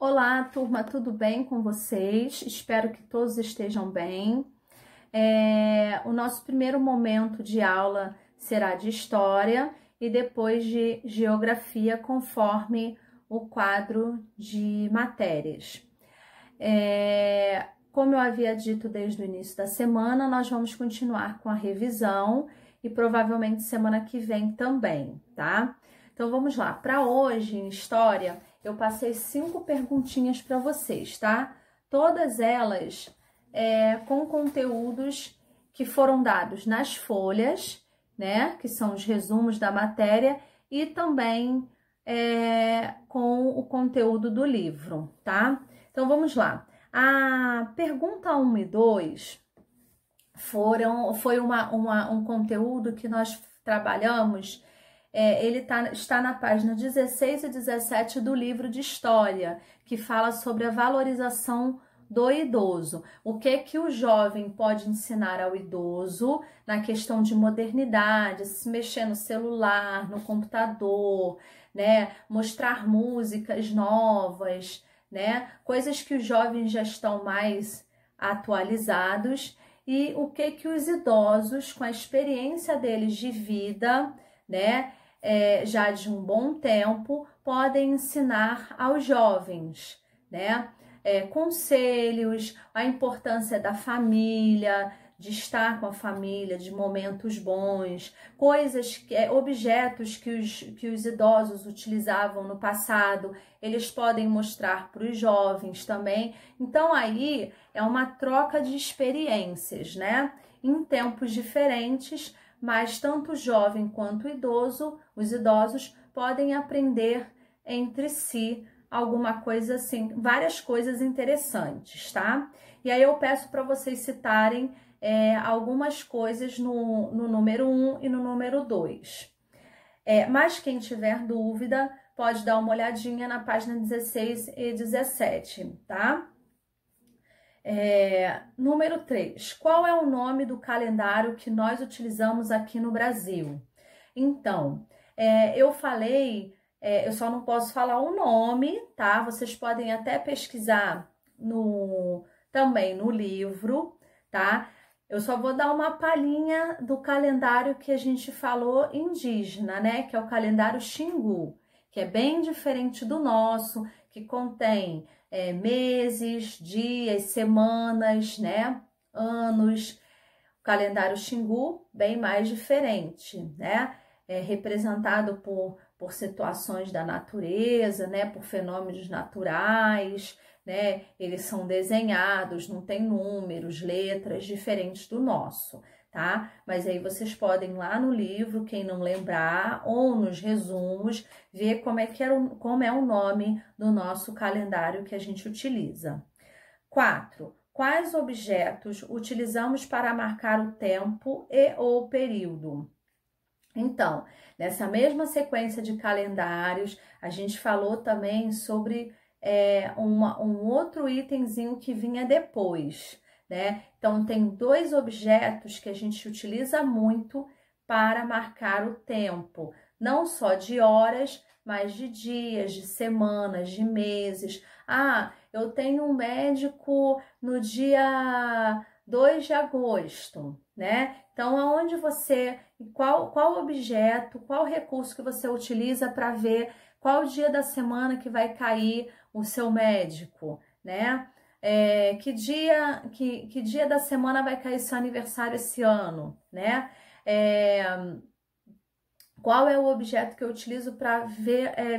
Olá, turma, tudo bem com vocês? Espero que todos estejam bem. O nosso primeiro momento de aula será de História e depois de Geografia, conforme o quadro de matérias. Como eu havia dito desde o início da semana, nós vamos continuar com a revisão e provavelmente semana que vem também, tá? Então vamos lá. Para hoje, em História, eu passei 5 perguntinhas para vocês, tá? Todas elas com conteúdos que foram dados nas folhas, né? Que são os resumos da matéria e também com o conteúdo do livro, tá? Então vamos lá. A pergunta 1 e 2 foi um conteúdo que nós trabalhamos. Ele está na página 16 e 17 do livro de História, que fala sobre a valorização do idoso. O que o jovem pode ensinar ao idoso na questão de modernidade, se mexer no celular, no computador, né? Mostrar músicas novas, né? Coisas que os jovens já estão mais atualizados, e o que os idosos, com a experiência deles de vida, né? Já de um bom tempo, podem ensinar aos jovens, né? Conselhos, a importância da família, de estar com a família, de momentos bons, coisas, objetos que os idosos utilizavam no passado, eles podem mostrar para os jovens também. Então aí é uma troca de experiências, né? Em tempos diferentes, mas tanto o jovem quanto o idoso, os idosos podem aprender entre si alguma coisa assim, várias coisas interessantes, tá? E aí eu peço para vocês citarem algumas coisas no número 1 e no número 2. Mas quem tiver dúvida pode dar uma olhadinha na página 16 e 17, tá? Número 3. Qual é o nome do calendário que nós utilizamos aqui no Brasil? Então, eu falei, eu só não posso falar o nome, tá? Vocês podem até pesquisar também no livro, tá? Eu só vou dar uma palhinha do calendário que a gente falou indígena, né? Que é o calendário Xingu, que é bem diferente do nosso, que contém meses, dias, semanas, né? Anos. O calendário Xingu, bem mais diferente, né? Representado por situações da natureza, né? Por fenômenos naturais, né? Eles são desenhados, não tem números, letras diferentes do nosso, tá? Mas aí vocês podem lá no livro, quem não lembrar, ou nos resumos, ver como é o nome do nosso calendário que a gente utiliza. 4. Quais objetos utilizamos para marcar o tempo e ou período? Então, nessa mesma sequência de calendários, a gente falou também sobre um outro itemzinho que vinha depois, né? Então, tem 2 objetos que a gente utiliza muito para marcar o tempo, não só de horas, mas de dias, de semanas, de meses. Ah, eu tenho um médico no dia 2 de agosto, né? Então, qual objeto, qual recurso que você utiliza para ver qual dia da semana que vai cair o seu médico, né? Que dia da semana vai cair seu aniversário esse ano, né? Qual é o objeto que eu utilizo para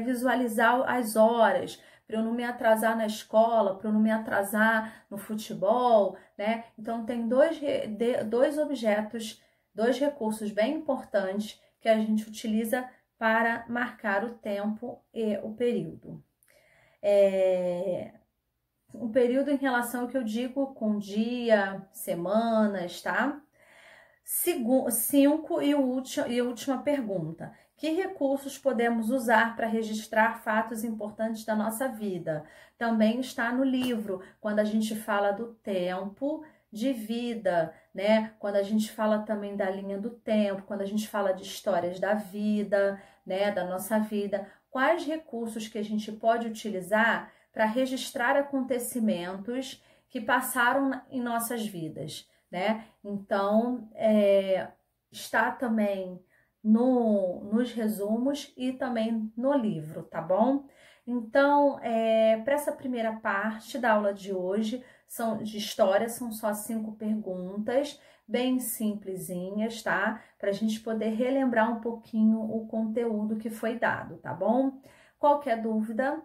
visualizar as horas, para eu não me atrasar na escola, para eu não me atrasar no futebol, né? Então, tem dois objetos, 2 recursos bem importantes que a gente utiliza para marcar o tempo e o período. O período em relação ao que eu digo com dia, semanas, tá? 5 e a última pergunta. Que recursos podemos usar para registrar fatos importantes da nossa vida? Também está no livro, quando a gente fala do tempo de vida, né? Quando a gente fala também da linha do tempo, quando a gente fala de histórias da vida, né? Da nossa vida. Quais recursos que a gente pode utilizar para registrar acontecimentos que passaram em nossas vidas, né? Então, está também nos resumos e também no livro, tá bom? Então, para essa primeira parte da aula de hoje, de história, são só 5 perguntas, bem simplesinhas, tá? Para a gente poder relembrar um pouquinho o conteúdo que foi dado, tá bom? Qualquer dúvida,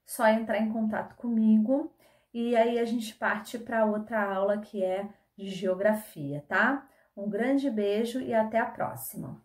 só entrar em contato comigo e aí a gente parte para outra aula que é de geografia, tá? Um grande beijo e até a próxima!